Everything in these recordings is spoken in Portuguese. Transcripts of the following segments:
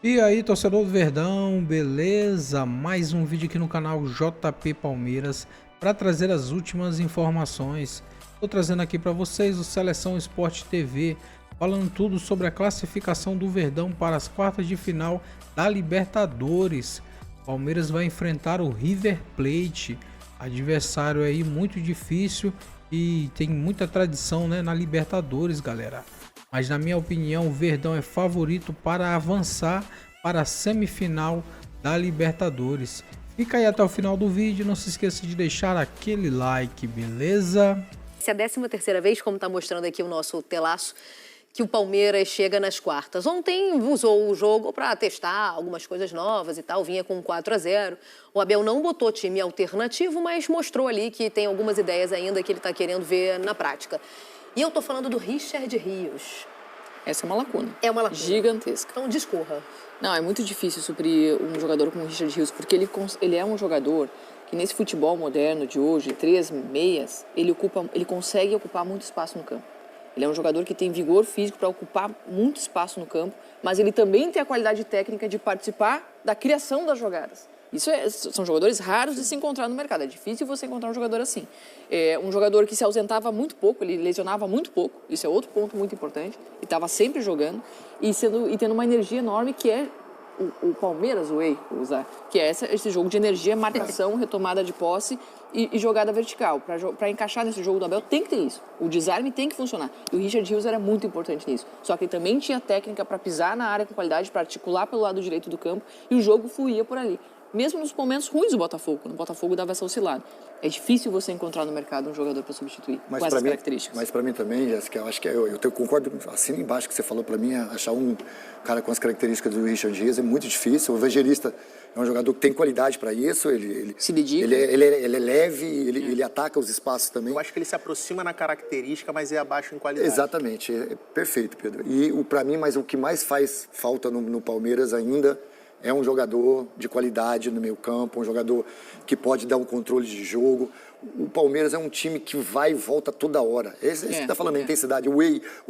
E aí, torcedor do Verdão, beleza? Mais um vídeo aqui no canal JP Palmeiras para trazer as últimas informações. Estou trazendo aqui para vocês o Seleção Sport TV, falando tudo sobre a classificação do Verdão para as quartas de final da Libertadores. Palmeiras vai enfrentar o River Plate, adversário aí muito difícil e tem muita tradição, né, na Libertadores, galera. Mas na minha opinião, o Verdão é favorito para avançar para a semifinal da Libertadores. Fica aí até o final do vídeo, não se esqueça de deixar aquele like, beleza? Essa é a 13ª vez, como está mostrando aqui o nosso telaço, que o Palmeiras chega nas quartas. Ontem usou o jogo para testar algumas coisas novas e tal, vinha com 4-0. O Abel não botou time alternativo, mas mostrou ali que tem algumas ideias ainda que ele está querendo ver na prática. E eu tô falando do Richard Rios. Essa é uma lacuna. É uma lacuna. Gigantesca. Então, discorra. Não, é muito difícil suprir um jogador como o Richard Rios, porque ele é um jogador que nesse futebol moderno de hoje, 3 meias, ele consegue ocupar muito espaço no campo. Ele é um jogador que tem vigor físico para ocupar muito espaço no campo, mas ele também tem a qualidade técnica de participar da criação das jogadas. São jogadores raros de se encontrar no mercado. É difícil você encontrar um jogador assim. É um jogador que se ausentava muito pouco, ele lesionava muito pouco. Isso é outro ponto muito importante. E estava sempre jogando e tendo uma energia enorme que é o Palmeiras Way, que é esse jogo de energia, marcação, retomada de posse e jogada vertical. Para encaixar nesse jogo do Abel tem que ter isso. O desarme tem que funcionar. E o Richard Rios era muito importante nisso. Só que ele também tinha técnica para pisar na área com qualidade, para articular pelo lado direito do campo e o jogo fluía por ali. Mesmo nos momentos ruins do Botafogo, quando o Botafogo dava essa oscilada. É difícil você encontrar no mercado um jogador para substituir com essas características. Mas para mim também, Jéssica, eu acho que eu concordo, assino embaixo que você falou, para mim, achar um cara com as características do Richard Rios é muito difícil. O Evangelista é um jogador que tem qualidade para isso, ele se dedica. Ele é leve, ele ataca os espaços também. Eu acho que ele se aproxima na característica, mas é abaixo em qualidade. Exatamente, é perfeito, Pedro. E para mim, mas o que mais faz falta no Palmeiras ainda é um jogador de qualidade no meio campo, um jogador que pode dar um controle de jogo. O Palmeiras é um time que vai e volta toda hora. Esse que está falando, a intensidade.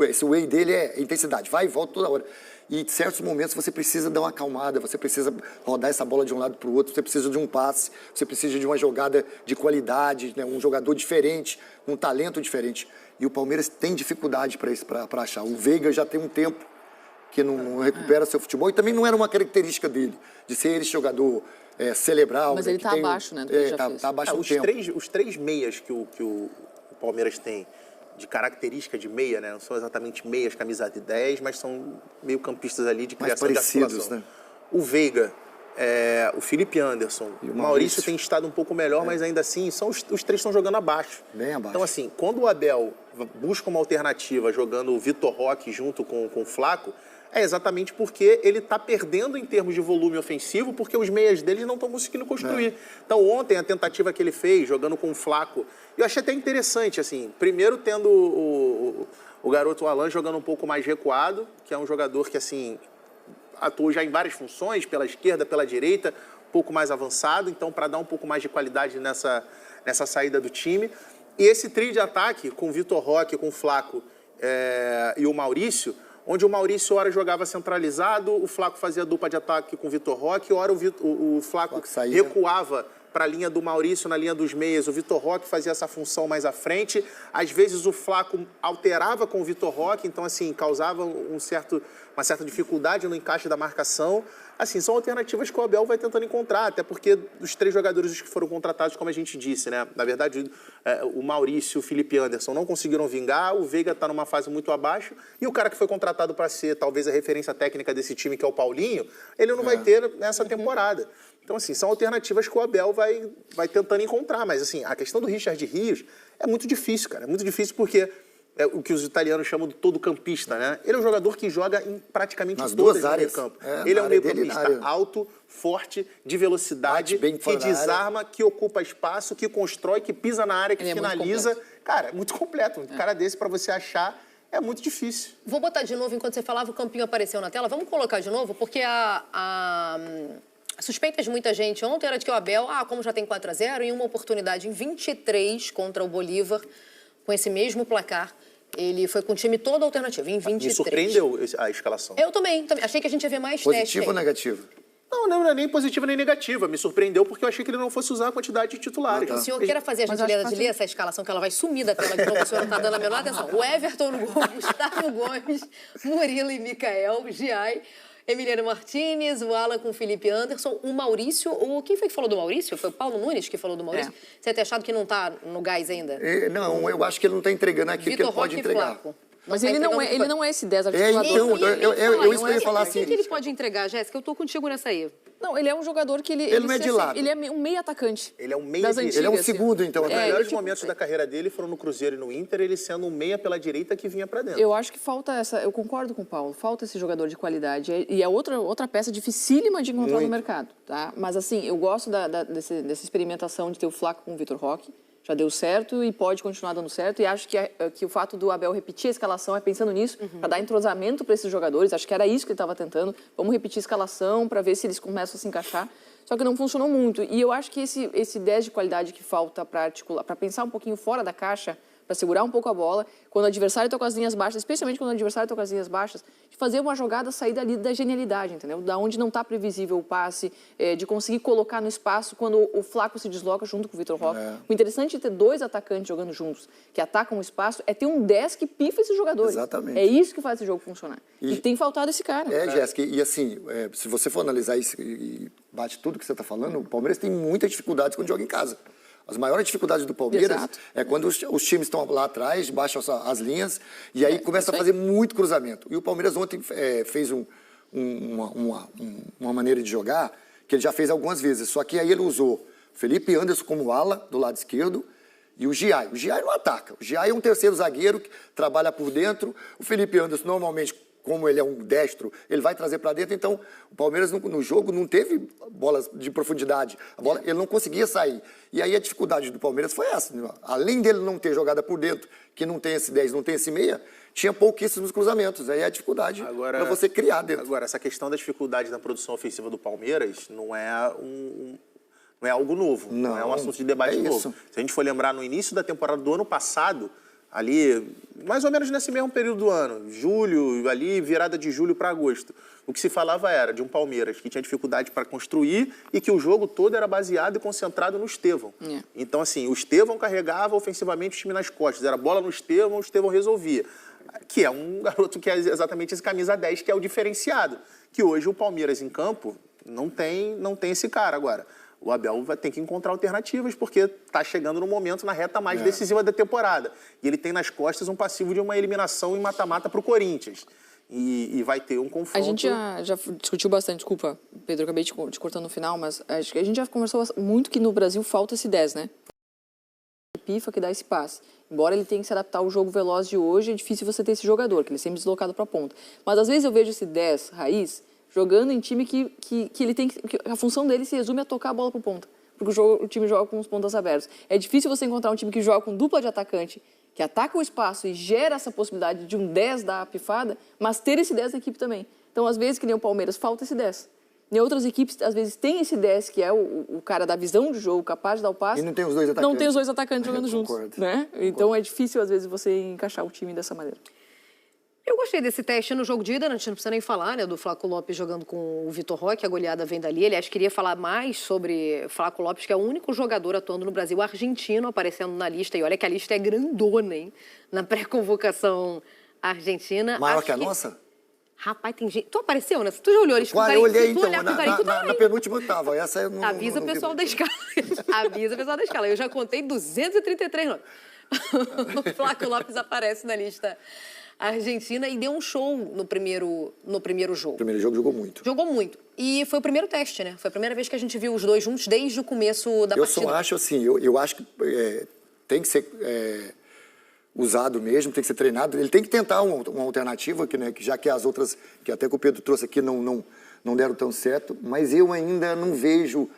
Esse whey dele é intensidade, vai e volta toda hora. E em certos momentos você precisa dar uma acalmada, você precisa rodar essa bola de um lado para o outro, você precisa de um passe, você precisa de uma jogada de qualidade, né? Um jogador diferente, um talento diferente. E o Palmeiras tem dificuldade para achar. O Veiga já tem um tempo que não recupera seu futebol, e também não era uma característica dele, de ser esse jogador cerebral. Mas né, ele está abaixo, né? Tá abaixo do tempo. Os três meias que o Palmeiras tem de característica de meia, né? Não são exatamente meias, camisa de 10, mas são meio campistas ali de criação de articulação. Né? O Veiga, o Felipe Anderson, o Maurício tem estado um pouco melhor, mas ainda assim, os três estão jogando abaixo. Bem abaixo. Então, assim, quando o Abel busca uma alternativa jogando o Vitor Roque junto com o Flaco, é exatamente porque ele está perdendo em termos de volume ofensivo, porque os meias dele não estão conseguindo construir. Então, ontem, a tentativa que ele fez, jogando com o Flaco, eu achei até interessante, assim, primeiro tendo o garoto Alan jogando um pouco mais recuado, que é um jogador que, assim, atuou já em várias funções, pela esquerda, pela direita, um pouco mais avançado, então, para dar um pouco mais de qualidade nessa saída do time. E esse trio de ataque, com o Vitor Roque, com o Flaco e o Maurício, onde o Maurício, ora, jogava centralizado, o Flaco fazia dupla de ataque com o Vitor Roque, ora o Flaco recuava para a linha do Maurício, na linha dos meias, o Vitor Roque fazia essa função mais à frente, às vezes o Flaco alterava com o Vitor Roque, então, assim, causava uma certa dificuldade no encaixe da marcação. Assim, são alternativas que o Abel vai tentando encontrar, até porque os três jogadores que foram contratados, como a gente disse, né? Na verdade, o Maurício e o Felipe Anderson não conseguiram vingar, o Veiga está numa fase muito abaixo, e o cara que foi contratado para ser, talvez, a referência técnica desse time, que é o Paulinho, ele não vai ter nessa temporada. Então, assim, são alternativas que o Abel vai tentando encontrar, mas, assim, a questão do Richard Rios é muito difícil, cara, é muito difícil porque é o que os italianos chamam de todo campista, né? Ele é um jogador que joga em praticamente todas as áreas do campo. Ele é um meio campista alto, forte, de velocidade, que desarma, que ocupa espaço, que constrói, que pisa na área, que finaliza. Cara, é muito completo. Um cara desse, para você achar, é muito difícil. Vou botar de novo, enquanto você falava, o campinho apareceu na tela. Vamos colocar de novo, porque a suspeita de muita gente ontem era de que o Abel, como já tem 4-0, em uma oportunidade em 23 contra o Bolívar, com esse mesmo placar, Ele foi com o time todo alternativo, em 23. Me surpreendeu a escalação. Eu também. Achei que a gente ia ver mais testes. Positivo ou negativo? Não é nem positiva nem negativa. Me surpreendeu porque eu achei que ele não fosse usar a quantidade de titulares. O senhor queira fazer a gentileza de ler essa escalação, que ela vai sumir da tela, que o senhor não está dando a menor atenção. O Everton no gol, Gustavo Gomes, Murilo e Micael, Giai, Emiliano Martinez, o Alan com Felipe Anderson, o Maurício, quem foi que falou do Maurício? Foi o Paulo Nunes que falou do Maurício? Você tem achado que não está no gás ainda? Não, eu acho que ele não está entregando aquilo que ele pode entregar. Mas ele não é esse 10 articulador. Eu ia falar assim. O que ele pode entregar, Jéssica? Eu tô contigo nessa aí. Não, ele é um jogador que ele não é de lado. Ele é um meio atacante. Ele é um meio das antigas, ele é um segundo, então. Os melhores momentos da carreira dele foram no Cruzeiro e no Inter, ele sendo um meia pela direita que vinha para dentro. Eu acho que falta essa... Eu concordo com o Paulo. Falta esse jogador de qualidade. E é outra peça dificílima de encontrar no mercado, tá? Mas, assim, eu gosto dessa experimentação de ter o Flaco com o Vitor Roque. Já deu certo e pode continuar dando certo. E acho que o fato do Abel repetir a escalação é pensando nisso, para dar entrosamento para esses jogadores. Acho que era isso que ele estava tentando. Vamos repetir a escalação para ver se eles começam a se encaixar. Só que não funcionou muito. E eu acho que esse 10 de qualidade que falta para articular, para pensar um pouquinho fora da caixa, para segurar um pouco a bola, quando o adversário está com as linhas baixas, especialmente quando o adversário está com as linhas baixas, de fazer uma jogada sair dali da genialidade, entendeu? Da onde não está previsível o passe, de conseguir colocar no espaço quando o Flaco se desloca junto com o Vitor Roque. O interessante de ter dois atacantes jogando juntos, que atacam o espaço, é ter um 10 que pifa esses jogadores. Exatamente. É isso que faz esse jogo funcionar. E tem faltado esse cara. Jéssica, e assim, se você for analisar isso e bate tudo que você está falando, o Palmeiras tem muita dificuldade quando joga em casa. As maiores dificuldades do Palmeiras é quando os times estão lá atrás, baixam as linhas, e aí começa a fazer muito cruzamento. E o Palmeiras ontem fez uma maneira de jogar que ele já fez algumas vezes, só que aí ele usou Felipe Anderson como ala do lado esquerdo e o Giai. O Giai não ataca. O Giai é um terceiro zagueiro que trabalha por dentro. O Felipe Anderson, normalmente, como ele é um destro, ele vai trazer para dentro. Então, o Palmeiras no jogo não teve bolas de profundidade. Ele não conseguia sair. E aí a dificuldade do Palmeiras foi essa. Né? Além dele não ter jogada por dentro, que não tem esse 10, não tem esse meia, tinha pouquíssimos cruzamentos. Aí é a dificuldade para você criar dentro. Agora, essa questão da dificuldade na produção ofensiva do Palmeiras não é algo novo. Não é um assunto de debate novo. Se a gente for lembrar, no início da temporada do ano passado, ali, mais ou menos nesse mesmo período do ano, julho, ali, virada de julho para agosto, o que se falava era de um Palmeiras que tinha dificuldade para construir e que o jogo todo era baseado e concentrado no Estevão. Então, assim, o Estevão carregava ofensivamente o time nas costas, era bola no Estevão, o Estevão resolvia. Que é um garoto que é exatamente esse camisa 10, que é o diferenciado. Que hoje o Palmeiras em campo não tem esse cara agora. O Abel vai ter que encontrar alternativas, porque está chegando no momento, na reta mais decisiva da temporada. E ele tem nas costas um passivo de uma eliminação em mata-mata para o Corinthians. E vai ter um confronto... A gente já discutiu bastante, desculpa, Pedro, acabei te cortando no final, mas acho que a gente já conversou muito que no Brasil falta esse 10, né? Pifa que dá esse passe. Embora ele tenha que se adaptar ao jogo veloz de hoje, é difícil você ter esse jogador, que ele é sempre deslocado para a ponta. Mas às vezes eu vejo esse 10 raiz jogando em time que ele tem que a função dele se resume a tocar a bola para ponta, porque o time joga com os pontas abertos. É difícil você encontrar um time que joga com dupla de atacante, que ataca o espaço e gera essa possibilidade de um 10 dar pifada, mas ter esse 10 na equipe também. Então, às vezes, que nem o Palmeiras, falta esse 10. Em outras equipes, às vezes, tem esse 10, que é o cara da visão de jogo, capaz de dar o passe. E não tem os dois atacantes. Não tem os dois atacantes jogando juntos. Né? Então, é difícil, às vezes, você encaixar o time dessa maneira. Eu gostei desse teste no jogo de ida, a gente não precisa nem falar, né, do Flaco Lopes jogando com o Vitor Roque, a goleada vem dali. Aliás, queria falar mais sobre Flaco Lopes, que é o único jogador atuando no Brasil argentino, aparecendo na lista. E olha que a lista é grandona, hein, na pré-convocação argentina. Maior que a nossa? Rapaz, tem gente... Tu apareceu, né? Tu já olhou? Eu olhei, então, na penúltima estava. Essa eu não... Avisa o pessoal da escala. Avisa o pessoal da escala. Eu já contei 233 nomes. O Flaco Lopes aparece na lista argentina e deu um show no primeiro jogo. O primeiro jogo jogou muito. Jogou muito. E foi o primeiro teste, né? Foi a primeira vez que a gente viu os dois juntos desde o começo da partida. Eu só acho assim, eu acho que tem que ser usado mesmo, tem que ser treinado. Ele tem que tentar uma alternativa, que já que as outras, que até que o Pedro trouxe aqui, não deram tão certo. Mas eu ainda não vejo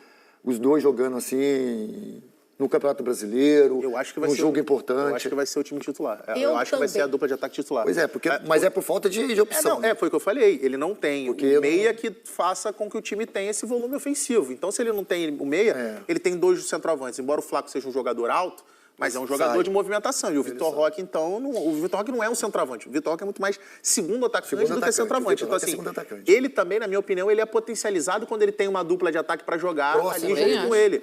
os dois jogando assim... no Campeonato Brasileiro, num jogo importante. Eu acho que vai ser o time titular. Eu acho que vai ser a dupla de ataque titular. Pois é, mas é por falta de opção. Foi o que eu falei. Ele não tem o meia que faça com que o time tenha esse volume ofensivo. Então, se ele não tem o meia, ele tem dois centroavantes. Embora o Flaco seja um jogador alto, Mas é um jogador de movimentação. E o Vitor Roque, então, o Vitor Roque não é um centroavante. O Vitor Roque é muito mais segundo atacante do que centroavante. Então, assim, ele também, na minha opinião, ele é potencializado quando ele tem uma dupla de ataque para jogar ali junto com ele.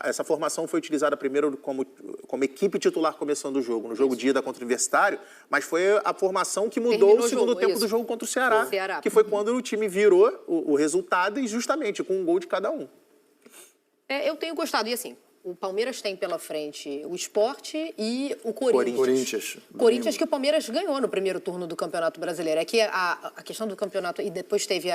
Essa formação foi utilizada primeiro como equipe titular começando o jogo, no jogo de ida contra o Universitário, mas foi a formação que mudou o segundo tempo do jogo contra o Ceará, que foi quando o time virou o resultado e justamente com um gol de cada um. Eu tenho gostado, e assim, o Palmeiras tem pela frente o Sport e o Corinthians. Corinthians que o Palmeiras ganhou no primeiro turno do Campeonato Brasileiro. É que a questão do campeonato, e depois teve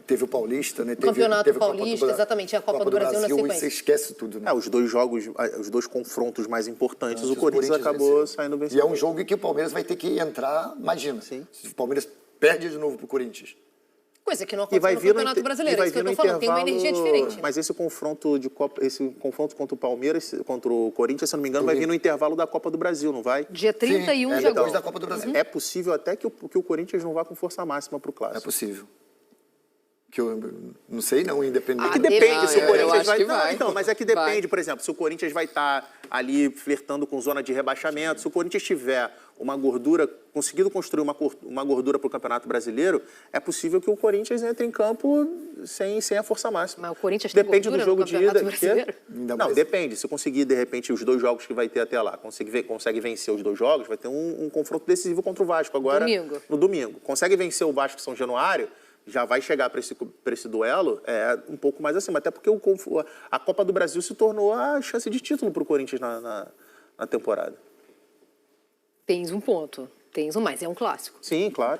teve o Paulista, né? Campeonato Paulista, exatamente, a Copa do Brasil na sequência. Você esquece tudo, né? Os dois confrontos mais importantes, o Corinthians acabou saindo vencedor. E é um jogo em que o Palmeiras vai ter que entrar, imagina, se o Palmeiras perde de novo pro Corinthians. Coisa que não aconteceu no Campeonato Brasileiro, é isso que eu tô falando, tem uma energia diferente. Mas esse confronto contra o Palmeiras, contra o Corinthians, se eu não me engano, vai vir no intervalo da Copa do Brasil, não vai? Dia 31 de depois agosto. da Copa do Brasil. É possível até que o Corinthians não vá com força máxima pro Clássico. É possível. Que eu não sei não, independente. É que depende se o Corinthians vai... vai. Então, mas é que depende, por exemplo, se o Corinthians vai estar ali flertando com zona de rebaixamento, se o Corinthians tiver uma gordura, conseguido construir uma gordura para o Campeonato Brasileiro, é possível que o Corinthians entre em campo sem a força máxima. Mas o Corinthians tem depende do jogo de ida. Não, depende. Se conseguir, de repente, os 2 jogos que vai ter até lá, consegue vencer os 2 jogos, vai ter um confronto decisivo contra o Vasco agora. No domingo. Consegue vencer o Vasco São Januário, já vai chegar para esse duelo um pouco mais acima. Até porque a Copa do Brasil se tornou a chance de título para o Corinthians na temporada. Tens um ponto, mas é um clássico. Sim, claro.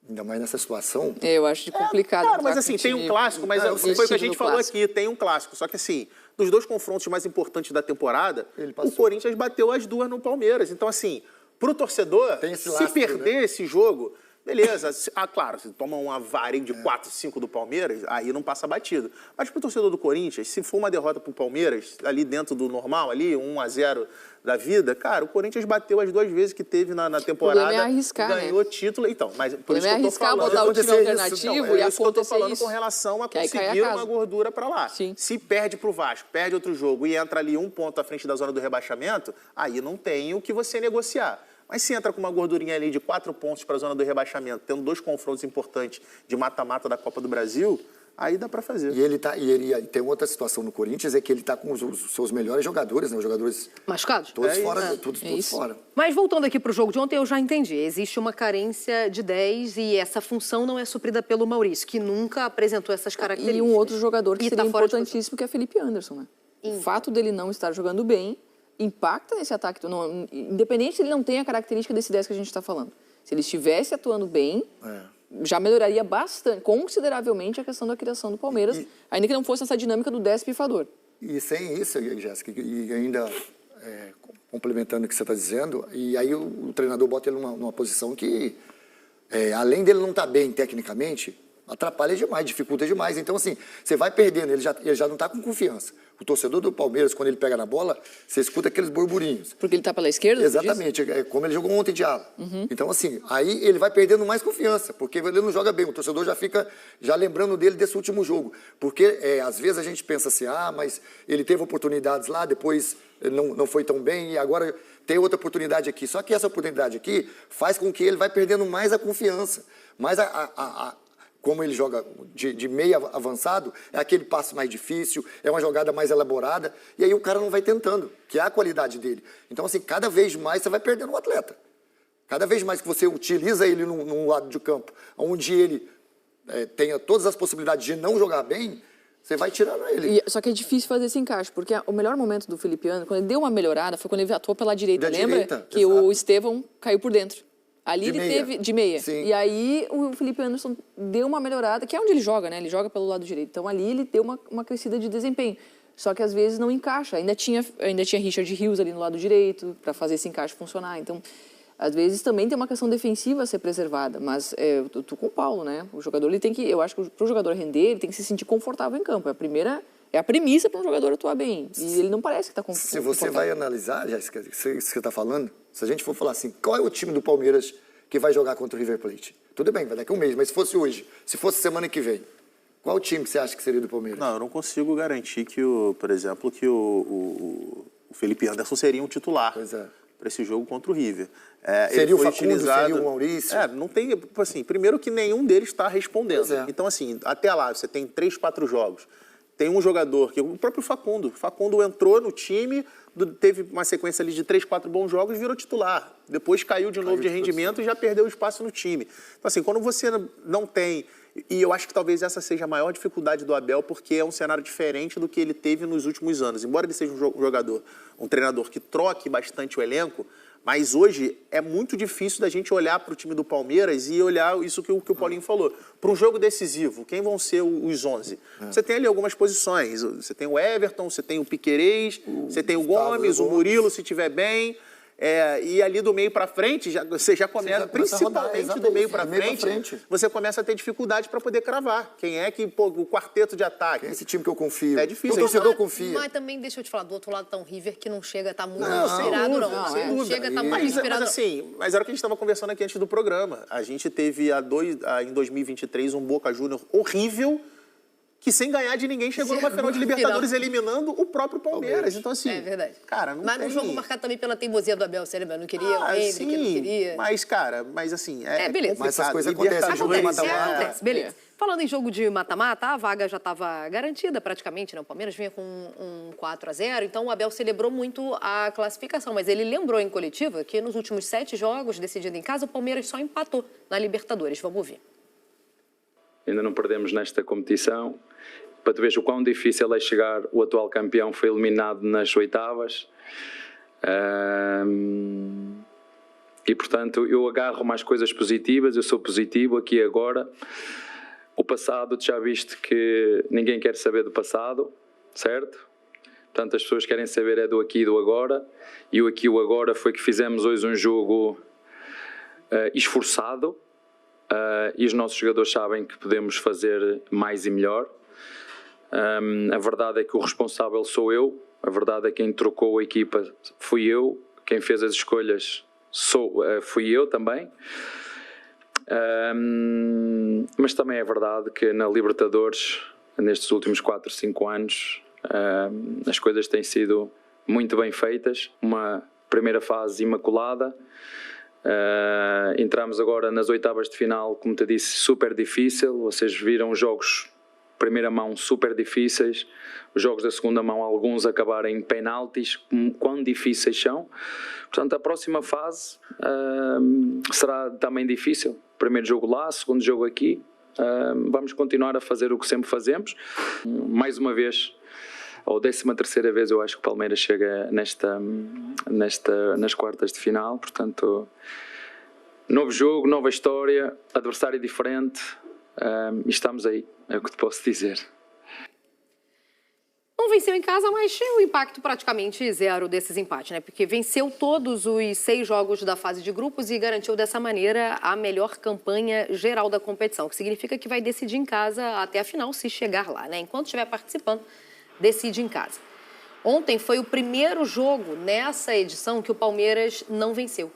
Ainda mais nessa situação. Eu acho complicado. Claro, mas assim, tem um clássico, mas foi o que a gente falou aqui, tem um clássico. Só que assim, dos 2 confrontos mais importantes da temporada, o Corinthians bateu as 2 no Palmeiras. Então assim, pro torcedor, se perder esse jogo... Beleza, claro, se toma uma varinha de 4, 5 do Palmeiras, aí não passa batido. Mas pro torcedor do Corinthians, se for uma derrota pro Palmeiras, ali dentro do normal, ali, 1-0 da vida, cara, o Corinthians bateu as 2 vezes que teve na temporada. O problema é arriscar, ganhou título. Então, mas por isso que eu tô falando. Botar o time alternativo e isso que eu tô falando com relação a conseguir uma gordura para lá. Sim. Se perde pro Vasco, perde outro jogo e entra ali 1 ponto à frente da zona do rebaixamento, aí não tem o que você negociar. Mas se entra com uma gordurinha ali de 4 pontos para a zona do rebaixamento, tendo 2 confrontos importantes de mata-mata da Copa do Brasil, aí dá para fazer. E ele tem outra situação no Corinthians, é que ele está com os seus melhores jogadores, né? Os jogadores machucados? Todos fora. Todos fora. Mas voltando aqui para o jogo de ontem, eu já entendi. Existe uma carência de 10 e essa função não é suprida pelo Maurício, que nunca apresentou essas características. E um outro jogador que seria importantíssimo, que é Felipe Anderson, né? O fato dele não estar jogando bem impacta nesse ataque. Independente se ele não tem a característica desse 10 que a gente está falando. Se ele estivesse atuando bem, já melhoraria bastante, consideravelmente, a questão da criação do Palmeiras, ainda que não fosse essa dinâmica do 10 pifador. E sem isso, Jéssica, e ainda complementando o que você está dizendo, e aí o treinador bota ele numa posição que, além dele não estar bem tecnicamente, atrapalha demais, dificulta demais. Então, assim, você vai perdendo, ele já não está com confiança. O torcedor do Palmeiras, quando ele pega na bola, você escuta aqueles burburinhos. Porque ele está pela esquerda? Exatamente, é como ele jogou ontem de ala. Então, assim, aí ele vai perdendo mais confiança, porque ele não joga bem. O torcedor já fica lembrando dele desse último jogo. Porque, às vezes, a gente pensa assim, mas ele teve oportunidades lá, depois não foi tão bem, e agora tem outra oportunidade aqui. Só que essa oportunidade aqui faz com que ele vai perdendo mais a confiança, mais como ele joga de meio avançado, é aquele passe mais difícil, é uma jogada mais elaborada, e aí o cara não vai tentando, que é a qualidade dele. Então, assim, cada vez mais você vai perdendo o atleta. Cada vez mais que você utiliza ele num lado de campo, onde ele tenha todas as possibilidades de não jogar bem, você vai tirando ele. Só que é difícil fazer esse encaixe, porque o melhor momento do Felipe Anderson, quando ele deu uma melhorada, foi quando ele atuou pela direita, lembra? Que exato. O Estevão caiu por dentro. Ali ele teve de meia. Sim. E aí o Felipe Anderson deu uma melhorada, que é onde ele joga, né? Ele joga pelo lado direito. Então ali ele deu uma crescida de desempenho. Só que às vezes não encaixa. Ainda tinha Richard Rios ali no lado direito para fazer esse encaixe funcionar. Então, às vezes também tem uma questão defensiva a ser preservada. Mas eu tô com o Paulo, né? O jogador, ele tem que, eu acho que para o jogador render, ele tem que se sentir confortável em campo. É a premissa para um jogador atuar bem. E ele não parece que está confortável. Se você vai analisar, Jéssica, isso que você está falando, se a gente for falar assim, qual é o time do Palmeiras que vai jogar contra o River Plate? Tudo bem, vai daqui a um mês, mas se fosse hoje, se fosse semana que vem, Qual time que você acha que seria do Palmeiras? Não, eu não consigo garantir que, por exemplo, que o Felipe Anderson seria um titular para esse jogo contra o River. Seria o Facundo, seria o Maurício? Não tem, assim, primeiro que nenhum deles está respondendo. Então, assim, até lá, você tem 3, 4 jogos. Tem um jogador, que o próprio Facundo. O Facundo entrou no time, teve uma sequência ali de 3, 4 bons jogos e virou titular. Depois caiu de novo de rendimento e já perdeu espaço no time. Então, assim, quando você não tem... E eu acho que talvez essa seja a maior dificuldade do Abel, porque é um cenário diferente do que ele teve nos últimos anos. Embora ele seja um treinador que troque bastante o elenco, mas hoje é muito difícil da gente olhar para o time do Palmeiras e olhar isso que o Paulinho falou. Para um jogo decisivo, quem vão ser os 11? Você tem ali algumas posições. Você tem o Everton, você tem o Piquerez, você tem o Gomes, o Murilo, se estiver bem. E ali do meio para frente, você já começa, principalmente do meio para frente, você começa a ter dificuldade para poder cravar. Quem é que, o quarteto de ataque? Quem é esse time que eu confio? É difícil. O torcedor confia. Mas também, deixa eu te falar, do outro lado tá um River que não chega a estar muito inspirado, não. Não chega a estar muito inspirado. Mas era o que a gente estava conversando aqui antes do programa. A gente teve em 2023 um Boca Juniors horrível, que sem ganhar de ninguém chegou numa final de Libertadores eliminando o próprio Palmeiras. Então, assim... É verdade. Cara, não mas tem... no jogo marcado também pela teimosia do Abel, sério, não queria o Hendrick, não queria... Mas, cara, assim... beleza. Mas essas coisas acontecem. Acontece, beleza. Falando em jogo de mata-mata, a vaga já estava garantida praticamente, né? O Palmeiras vinha com um 4-0, então o Abel celebrou muito a classificação, mas ele lembrou em coletiva que nos últimos 7 jogos decididos em casa, o Palmeiras só empatou na Libertadores. Vamos ouvir. Ainda não perdemos nesta competição. Para tu veres o quão difícil é chegar, o atual campeão foi eliminado nas oitavas. E, portanto, eu agarro mais coisas positivas, eu sou positivo aqui e agora. O passado, tu já viste que ninguém quer saber do passado, certo? Portanto, as pessoas querem saber é do aqui e do agora. E o aqui e o agora foi que fizemos hoje um jogo esforçado. E os nossos jogadores sabem que podemos fazer mais e melhor. A verdade é que o responsável sou eu, a verdade é que quem trocou a equipa fui eu, quem fez as escolhas fui eu também. Mas também é verdade que na Libertadores, nestes últimos 4, 5 anos, as coisas têm sido muito bem feitas, uma primeira fase imaculada. Entramos agora nas oitavas de final, como te disse, super difícil. Vocês viram os jogos primeira mão super difíceis, os jogos da segunda mão alguns acabarem em penaltis, quão difíceis são. Portanto, a próxima fase será também difícil. Primeiro jogo lá, segundo jogo aqui. Vamos continuar a fazer o que sempre fazemos. Mais uma vez, ou 13ª vez, eu acho que o Palmeiras chega nas quartas de final. Portanto, novo jogo, nova história, adversário diferente. E estamos aí, é o que te posso dizer. Não venceu em casa, mas tinha um impacto praticamente zero desses empates, né? Porque venceu todos os 6 jogos da fase de grupos e garantiu dessa maneira a melhor campanha geral da competição, o que significa que vai decidir em casa até a final, se chegar lá, né? Enquanto estiver participando, decide em casa. Ontem foi o primeiro jogo nessa edição que o Palmeiras não venceu.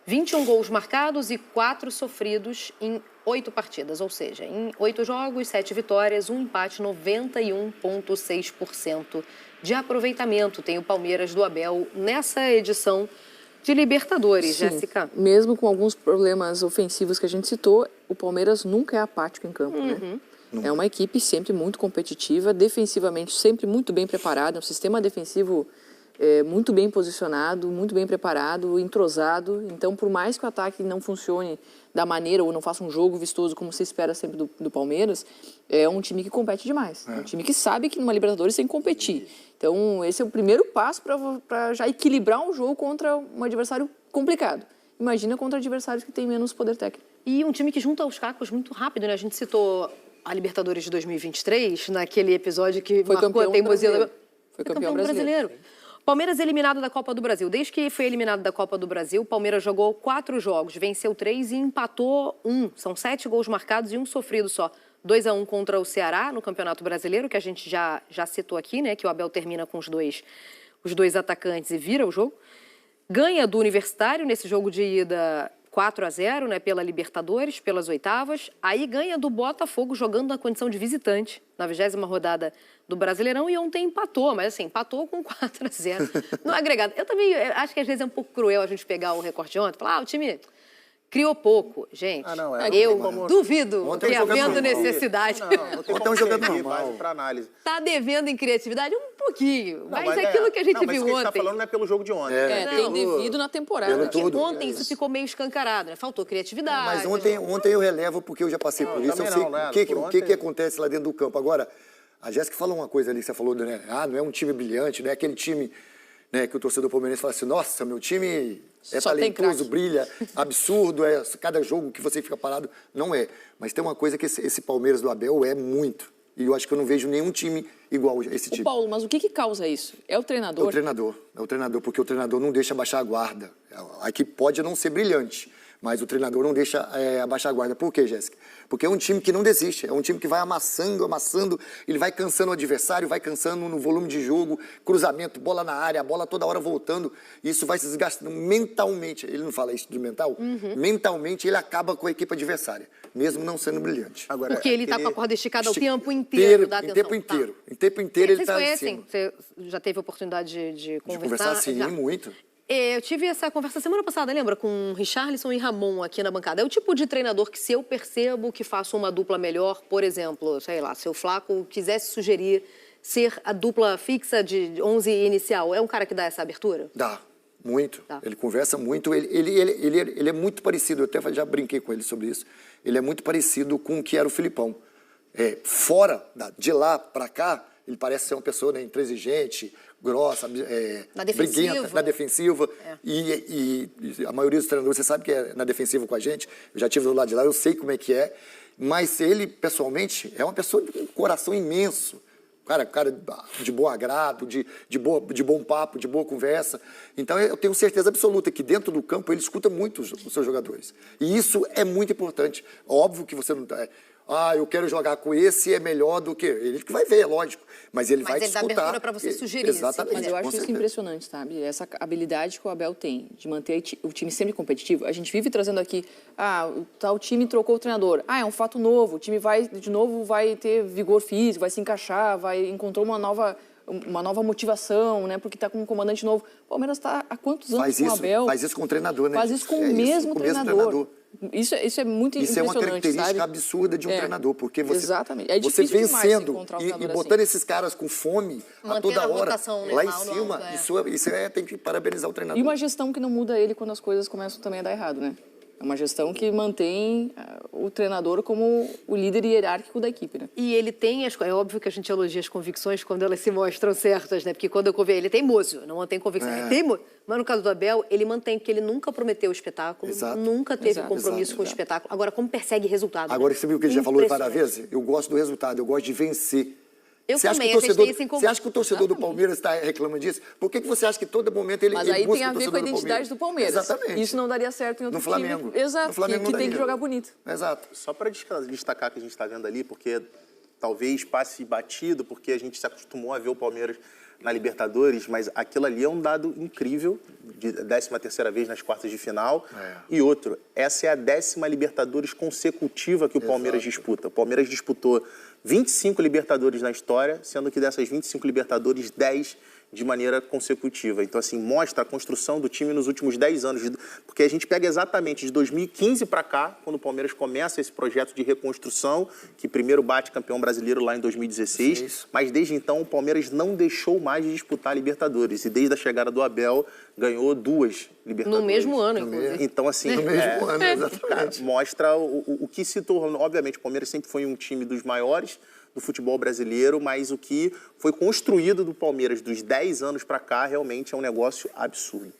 21 gols marcados e 4 sofridos em 8 partidas, ou seja, em 8 jogos, 7 vitórias, 1 empate, 91,6% de aproveitamento tem o Palmeiras do Abel nessa edição de Libertadores, Sim, Jéssica. Mesmo com alguns problemas ofensivos que a gente citou, o Palmeiras nunca é apático em campo, né? É uma equipe sempre muito competitiva, defensivamente sempre muito bem preparada, um sistema defensivo muito bem posicionado, muito bem preparado, entrosado. Então, por mais que o ataque não funcione da maneira ou não faça um jogo vistoso como se espera sempre do Palmeiras, é um time que compete demais. É um time que sabe que numa Libertadores tem que competir. Então, esse é o primeiro passo para já equilibrar um jogo contra um adversário complicado. Imagina contra adversários que têm menos poder técnico. E um time que junta os cacos muito rápido, né? A gente citou a Libertadores de 2023, naquele episódio que foi marcou a teimosia. Foi campeão brasileiro. Palmeiras eliminado da Copa do Brasil. Desde que foi eliminado da Copa do Brasil, o Palmeiras jogou 4 jogos, venceu 3 e empatou 1. São 7 gols marcados e 1 sofrido só. 2-1 contra o Ceará no Campeonato Brasileiro, que a gente já citou aqui, né? Que o Abel termina com os dois atacantes e vira o jogo. Ganha do Universitário nesse jogo de ida 4-0, né, pela Libertadores, pelas oitavas. Aí ganha do Botafogo jogando na condição de visitante, na 20ª rodada do Brasileirão, e ontem empatou, mas assim, empatou com 4-0 no agregado. Eu também acho que às vezes é um pouco cruel a gente pegar o recorte de ontem e falar, o time criou pouco. Gente, eu duvido que havendo necessidade. Ontem é um jogador normal. Para análise. Tá devendo em criatividade um pouquinho, mas aquilo que a gente viu ontem... Mas o que a gente tá falando não é pelo jogo de ontem. Tem devido na temporada. Porque ontem isso ficou meio escancarado, né? Faltou criatividade. Mas ontem eu relevo porque eu já passei por isso. Eu sei o que acontece lá dentro do campo. Agora, a Jéssica falou uma coisa ali que você falou, né? Não é um time brilhante, não é aquele time, né, que o torcedor palmeirense fala assim, nossa, meu time é talentoso, brilha, absurdo, cada jogo que você fica parado, não é. Mas tem uma coisa que esse Palmeiras do Abel é muito. E eu acho que eu não vejo nenhum time igual a esse time. Paulo, mas o que causa isso? É o treinador? É o treinador, porque o treinador não deixa baixar a guarda. Aqui pode não ser brilhante, mas o treinador não deixa abaixar a guarda. Por quê, Jéssica? Porque é um time que não desiste, é um time que vai amassando, ele vai cansando o adversário, vai cansando no volume de jogo, cruzamento, bola na área, a bola toda hora voltando, e isso vai se desgastando mentalmente. Ele não fala isso de mental? Mentalmente ele acaba com a equipe adversária, mesmo não sendo brilhante. Agora, porque ele está com a corda esticada o tempo inteiro, dá atenção. Em tempo inteiro ele está em cima. Você já teve a oportunidade de conversar? De conversar, sim, muito. Eu tive essa conversa semana passada, lembra? Com Richarlison e Ramon aqui na bancada. É o tipo de treinador que, se eu percebo que faço uma dupla melhor, por exemplo, sei lá, se o Flaco quisesse sugerir ser a dupla fixa de 11 inicial, é um cara que dá essa abertura? Dá, muito. Dá. Ele conversa muito, ele é muito parecido, eu até já brinquei com ele sobre isso, ele é muito parecido com o que era o Filipão. Fora, de lá para cá, ele parece ser uma pessoa, né, intransigente, grossa, briguenta, na defensiva. E a maioria dos treinadores, você sabe que é na defensiva com a gente, eu já estive do lado de lá, eu sei como é que é, mas ele, pessoalmente, é uma pessoa de um coração imenso. Cara de bom agrado, de bom papo, de boa conversa. Então, eu tenho certeza absoluta que dentro do campo ele escuta muito os seus jogadores. E isso é muito importante. Óbvio que você não... eu quero jogar com esse, é melhor do que... Ele que vai ver, é lógico. Mas ele vai te escutar. Mas ele dá abertura para você sugerir. Exatamente. Mas eu acho isso impressionante, sabe? Essa habilidade que o Abel tem de manter o time sempre competitivo. A gente vive trazendo aqui, o tal time trocou o treinador. É um fato novo, o time vai ter vigor físico, vai se encaixar, encontrou uma nova motivação, né? Porque está com um comandante novo. O Palmeiras está há quantos anos com o Abel? Faz isso com o treinador, né? Faz isso com o mesmo treinador. Isso é muito impressionante, isso é uma característica, sabe? Absurda de um treinador, porque você, exatamente. É você vencendo e botando esses caras com fome a toda hora, lá em cima, alto, isso tem que parabenizar o treinador. E uma gestão que não muda ele quando as coisas começam também a dar errado, né? É uma gestão que mantém o treinador como o líder hierárquico da equipe, né? E ele tem, é óbvio que a gente elogia as convicções quando elas se mostram certas, né? Porque quando eu convido, ele é teimoso, não mantém convicção. Ele é teimoso. Mas no caso do Abel, ele mantém, porque ele nunca prometeu o espetáculo, nunca teve compromisso com o espetáculo. Agora, como persegue resultado? Agora, você viu o que ele já falou várias vezes? Eu gosto do resultado, eu gosto de vencer. Você acha que o torcedor do Palmeiras está reclamando disso? Por que você acha que todo momento ele busca o torcedor do Palmeiras? Mas aí tem a ver com a identidade do Palmeiras. Exatamente. Isso não daria certo em outro time. No Flamengo. Exato, no Flamengo que tem que jogar bonito. Exato. Só para destacar que a gente está vendo ali, porque talvez passe batido, porque a gente se acostumou a ver o Palmeiras na Libertadores, mas aquilo ali é um dado incrível, de 13ª vez nas quartas de final. E outro, essa é a 10ª Libertadores consecutiva que o Palmeiras disputa. O Palmeiras disputou 25 Libertadores na história, sendo que dessas 25 Libertadores, 10 de maneira consecutiva. Então, assim, mostra a construção do time nos últimos 10 anos. Porque a gente pega exatamente de 2015 para cá, quando o Palmeiras começa esse projeto de reconstrução, que primeiro bate campeão brasileiro lá em 2016, mas desde então o Palmeiras não deixou mais de disputar a Libertadores. E desde a chegada do Abel, ganhou 2 Libertadores. No mesmo ano, inclusive. Então, assim... No mesmo ano, exatamente. Cara, mostra o que se tornou... Obviamente, o Palmeiras sempre foi um time dos maiores do futebol brasileiro, mas o que foi construído do Palmeiras dos 10 anos para cá realmente é um negócio absurdo.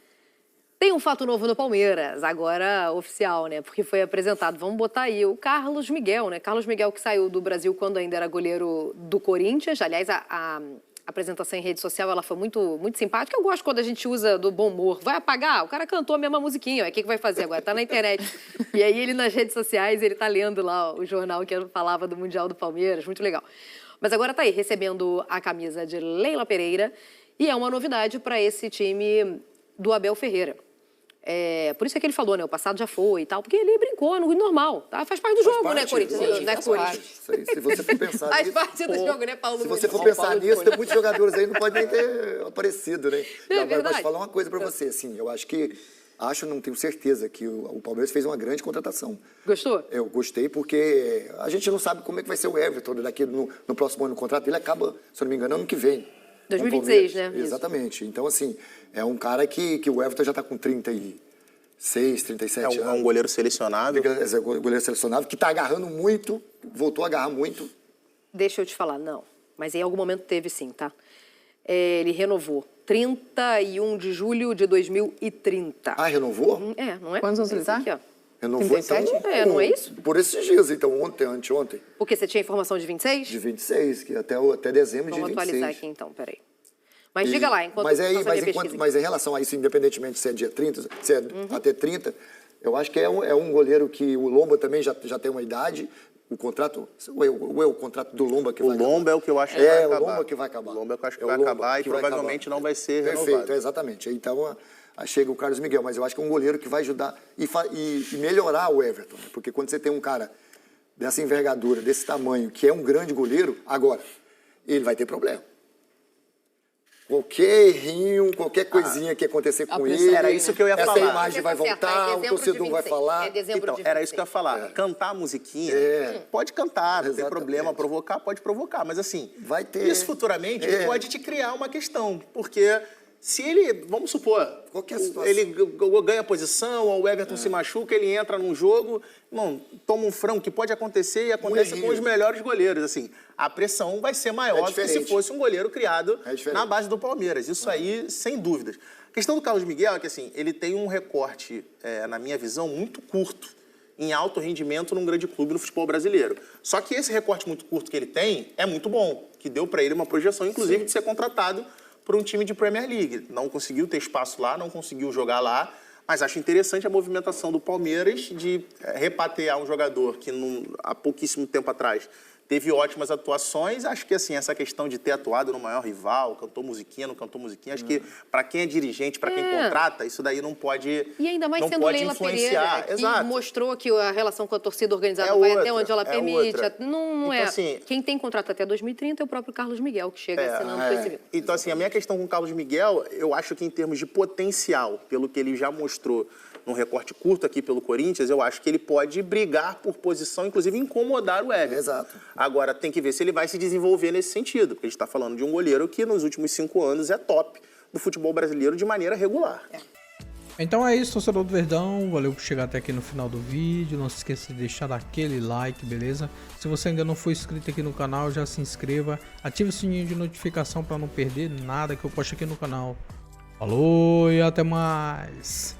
Tem um fato novo no Palmeiras, agora oficial, né? Porque foi apresentado, vamos botar aí, o Carlos Miguel, né? Carlos Miguel, que saiu do Brasil quando ainda era goleiro do Corinthians. Aliás, a apresentação em rede social, ela foi muito simpática. Eu gosto quando a gente usa do bom humor. Vai apagar? O cara cantou a mesma musiquinha. O que vai fazer agora? Tá na internet. E aí ele nas redes sociais, ele tá lendo lá o jornal que falava do Mundial do Palmeiras. Muito legal. Mas agora tá aí, recebendo a camisa de Leila Pereira. E é uma novidade para esse time do Abel Ferreira. Por isso é que ele falou, né? O passado já foi e tal, porque ele brincou, normal, tá? Faz parte do jogo, né, Corinthians? Né, Corinthians? Isso aí, se você for pensar Faz nisso, parte do jogo, né, Paulo? se você for pensar nisso, tem muitos jogadores aí que não podem nem ter aparecido, né? Agora, verdade. vou te falar uma coisa pra você, assim, eu acho que, não tenho certeza, que o Palmeiras fez uma grande contratação. Gostou? Eu gostei porque a gente não sabe como é que vai ser o Everton daqui no próximo ano. O contrato dele acaba, se eu não me engano, ano que vem. 2026, né? Exatamente. Então, assim, é um cara que o Everton já está com 36, 37 anos. É um goleiro selecionável. É um goleiro selecionável que está agarrando muito, voltou a agarrar muito. Deixa eu te falar, não. Mas em algum momento teve sim, tá? Ele renovou. 31 de julho de 2030. Ah, renovou? Não é? Quantos anos ele tá? Aqui, ó. Renovou 37? então, Não é isso? por esses dias, então, anteontem, Porque você tinha informação de 26? de 26, que até dezembro Vamos de 26. atualizar aqui então, peraí. Mas diga lá, enquanto mas, eu faço a minha pesquisa. mas em relação a isso, independentemente se é dia 30, se é até 30, eu acho que é um goleiro que o Lomba também já tem uma idade. O contrato, o contrato do Lomba que vai acabar. O Lomba é o que eu acho que vai acabar. É o Lomba que vai acabar. O Lomba é o que eu acho que vai acabar e provavelmente não vai ser renovado. Perfeito, exatamente. Então, chega o Carlos Miguel, mas eu acho que é um goleiro que vai ajudar e melhorar o Everton. Né? Porque quando você tem um cara dessa envergadura, desse tamanho, que é um grande goleiro, agora, ele vai ter problema. Qualquer errinho, qualquer coisinha que acontecer com ele, era isso que eu ia falar. Essa imagem vai voltar, o torcedor vai falar. Então, era isso que eu ia falar. Cantar a musiquinha, pode cantar, não tem problema. Provocar, pode provocar. Mas assim, vai ter. Isso futuramente pode te criar uma questão. Porque se ele, vamos supor, ele ganha posição, ou o Everton se machuca, ele entra num jogo, toma um frango, que pode acontecer e acontece com os melhores goleiros. Assim, a pressão vai ser maior do que se fosse um goleiro criado na base do Palmeiras. Isso aí, sem dúvidas. A questão do Carlos Miguel é que assim, ele tem um recorte, na minha visão, muito curto em alto rendimento num grande clube no futebol brasileiro. Só que esse recorte muito curto que ele tem é muito bom, que deu para ele uma projeção, inclusive, de ser contratado por um time de Premier League. Não conseguiu ter espaço lá, não conseguiu jogar lá, mas acho interessante a movimentação do Palmeiras de repatriar um jogador que há pouquíssimo tempo atrás teve ótimas atuações. Acho que assim, essa questão de ter atuado no maior rival, cantou musiquinha, não cantou musiquinha, acho que para quem é dirigente, para quem contrata, isso daí não pode E ainda mais não sendo pode Leila influenciar. Pereira, que mostrou que a relação com a torcida organizada vai até onde ela permite. Não então, é. Assim, quem tem contrato até 2030 é o próprio Carlos Miguel, que chega assinando com esse vínculo. Então, assim, a minha questão com o Carlos Miguel, eu acho que em termos de potencial, pelo que ele já mostrou num recorte curto aqui pelo Corinthians, eu acho que ele pode brigar por posição, inclusive incomodar o Everton. Exato. Agora, tem que ver se ele vai se desenvolver nesse sentido, porque a gente está falando de um goleiro que nos últimos 5 anos é top do futebol brasileiro de maneira regular. Então é isso, torcedor do Verdão. Valeu por chegar até aqui no final do vídeo. Não se esqueça de deixar aquele like, beleza? Se você ainda não for inscrito aqui no canal, já se inscreva. Ative o sininho de notificação para não perder nada que eu posto aqui no canal. Falou e até mais!